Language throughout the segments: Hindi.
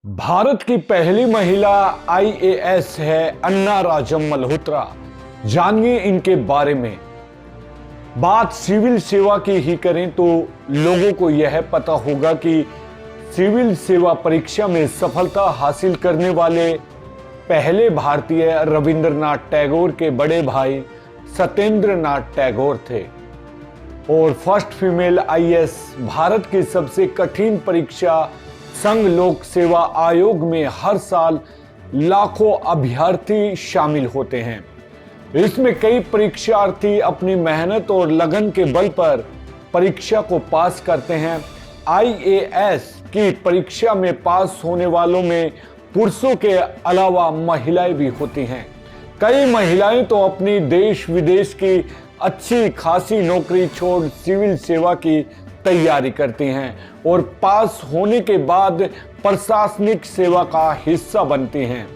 भारत की पहली महिला आईएएस है अन्ना राजम मल्होत्रा। जानिए इनके बारे में। बात सिविल सेवा की ही करें तो लोगों को यह पता होगा कि सिविल सेवा परीक्षा में सफलता हासिल करने वाले पहले भारतीय रविंद्रनाथ टैगोर के बड़े भाई सत्येंद्र नाथ टैगोर थे और फर्स्ट फीमेल आईएएस भारत की सबसे कठिन परीक्षा संघ लोक सेवा आयोग में हर साल लाखों अभ्यर्थी शामिल होते हैं। इसमें कई परीक्षार्थी अपनी मेहनत और लगन के बल पर परीक्षा को पास करते हैं। आईएएस की परीक्षा में पास होने वालों में पुरुषों के अलावा महिलाएं भी होती हैं। कई महिलाएं तो अपनी देश विदेश की अच्छी खासी नौकरी छोड़ सिविल सेवा की तैयारी करती हैं और पास होने के बाद प्रशासनिक सेवा का हिस्सा बनती हैं।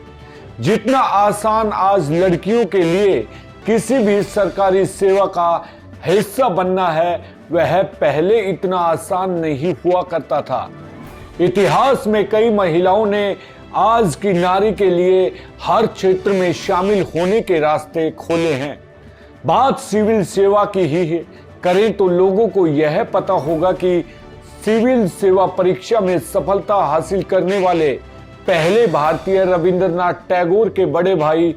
जितना आसान आज लड़कियों के लिए किसी भी सरकारी सेवा का हिस्सा बनना है, वह पहले इतना आसान नहीं हुआ करता था। इतिहास में कई महिलाओं ने आज की नारी के लिए हर क्षेत्र में शामिल होने के रास्ते खोले हैं। बात सिविल सेवा की ही करें तो लोगों को यह पता होगा कि सिविल सेवा परीक्षा में सफलता हासिल करने वाले पहले भारतीय रविंद्रनाथ टैगोर के बड़े भाई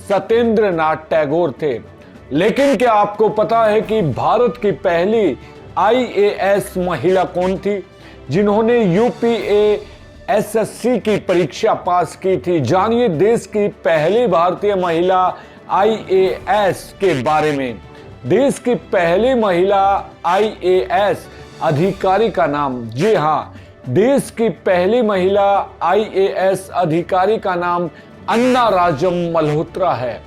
सत्येंद्र नाथ टैगोर थे। लेकिन क्या आपको पता है कि भारत की पहली आईएएस महिला कौन थी जिन्होंने यूपीएसएससी की परीक्षा पास की थी? जानिए देश की पहली भारतीय महिला आईएएस के बारे में। देश की पहली महिला आईएएस अधिकारी का नाम, जी हाँ, देश की पहली महिला आईएएस अधिकारी का नाम अन्ना राजम मल्होत्रा है।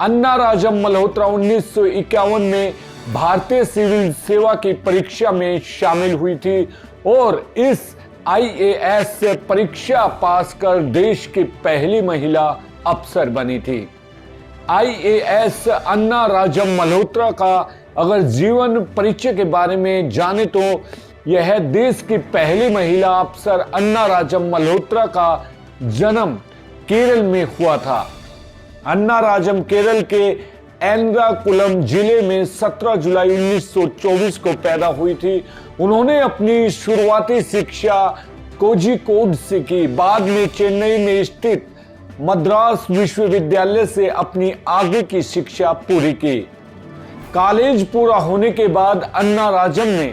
अन्ना राजम मल्होत्रा 1951 में भारतीय सिविल सेवा की परीक्षा में शामिल हुई थी और इस आईएएस से परीक्षा पास कर देश की पहली महिला अफसर बनी थी। आईएएस अन्ना राजम मल्होत्रा का अगर जीवन परिचय के बारे में जाने तो यह देश की पहली महिला अफसर अन्ना राजम मल्होत्रा का जन्म केरल में हुआ था। अन्ना राजम केरल के एर्नाकुलम जिले में 17 जुलाई 1924 को पैदा हुई थी। उन्होंने अपनी शुरुआती शिक्षा कोझिकोड से की। बाद में चेन्नई में स्थित मद्रास विश्वविद्यालय से अपनी आगे की शिक्षा पूरी की। कॉलेज पूरा होने के बाद अन्ना राजम ने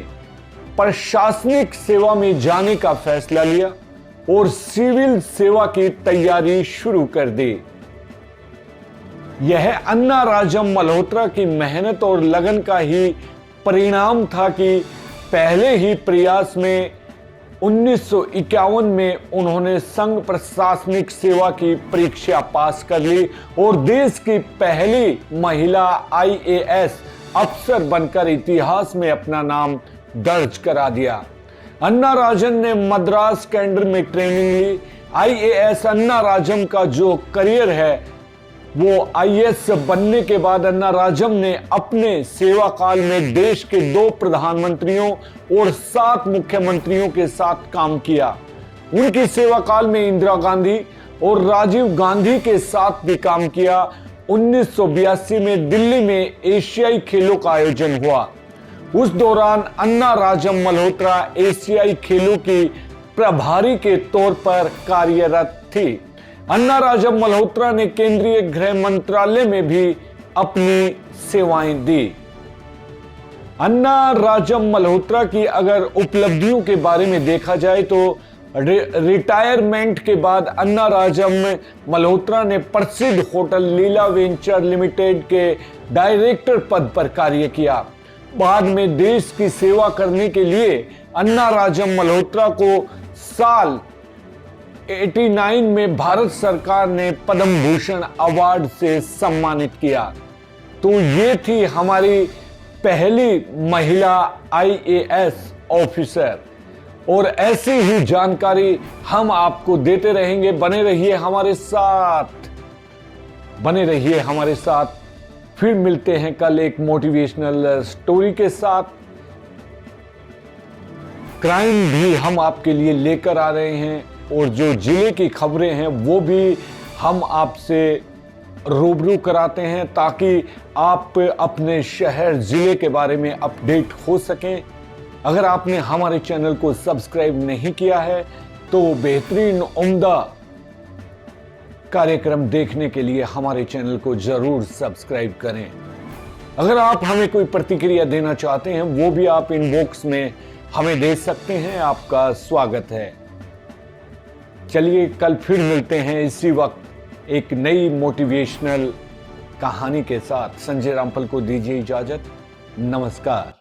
प्रशासनिक सेवा में जाने का फैसला लिया और सिविल सेवा की तैयारी शुरू कर दी। यह अन्ना राजम मल्होत्रा की मेहनत और लगन का ही परिणाम था कि पहले ही प्रयास में 1951 में उन्होंने संघ प्रशासनिक सेवा की परीक्षा पास कर ली और देश की पहली महिला आईएएस अफसर बनकर इतिहास में अपना नाम दर्ज करा दिया। अन्ना राजम ने मद्रास केंद्र में ट्रेनिंग ली। आईएएस अन्ना राजम का जो करियर है वो आईएएस बनने के बाद अन्ना राजम ने अपने सेवा काल में देश के 2 प्रधानमंत्रियों और 7 मुख्यमंत्रियों के साथ काम किया। उनकी सेवा काल में इंदिरा गांधी और राजीव गांधी के साथ भी काम किया। 1982 में दिल्ली में एशियाई खेलों का आयोजन हुआ। उस दौरान अन्ना राजम मल्होत्रा एशियाई खेलों की प्रभारी के तौर पर कार्यरत थी। अन्ना राजम मल्होत्रा ने केंद्रीय गृह मंत्रालय में भी अपनी सेवाएं दी। अन्ना राजम मल्होत्रा की अगर उपलब्धियों के बारे में देखा जाए तो रिटायरमेंट के बाद अन्ना राजम मल्होत्रा ने प्रसिद्ध होटल लीला वेंचर लिमिटेड के डायरेक्टर पद पर कार्य किया। बाद में देश की सेवा करने के लिए अन्ना राजम मल्होत्रा को साल 89 में भारत सरकार ने पद्म भूषण अवार्ड से सम्मानित किया। तो ये थी हमारी पहली महिला आईएएस ऑफिसर और ऐसी ही जानकारी हम आपको देते रहेंगे। बने रहिए हमारे साथ, बने रहिए हमारे साथ। फिर मिलते हैं कल एक मोटिवेशनल स्टोरी के साथ। क्राइम भी हम आपके लिए लेकर आ रहे हैं। और जो जिले की खबरें हैं वो भी हम आपसे रूबरू कराते हैं, ताकि आप अपने शहर जिले के बारे में अपडेट हो सकें। अगर आपने हमारे चैनल को सब्सक्राइब नहीं किया है तो बेहतरीन उम्दा कार्यक्रम देखने के लिए हमारे चैनल को जरूर सब्सक्राइब करें। अगर आप हमें कोई प्रतिक्रिया देना चाहते हैं वो भी आप इनबॉक्स में हमें दे सकते हैं, आपका स्वागत है। चलिए कल फिर मिलते हैं इसी वक्त एक नई मोटिवेशनल कहानी के साथ। संजय रामपल को दीजिए इजाजत। नमस्कार।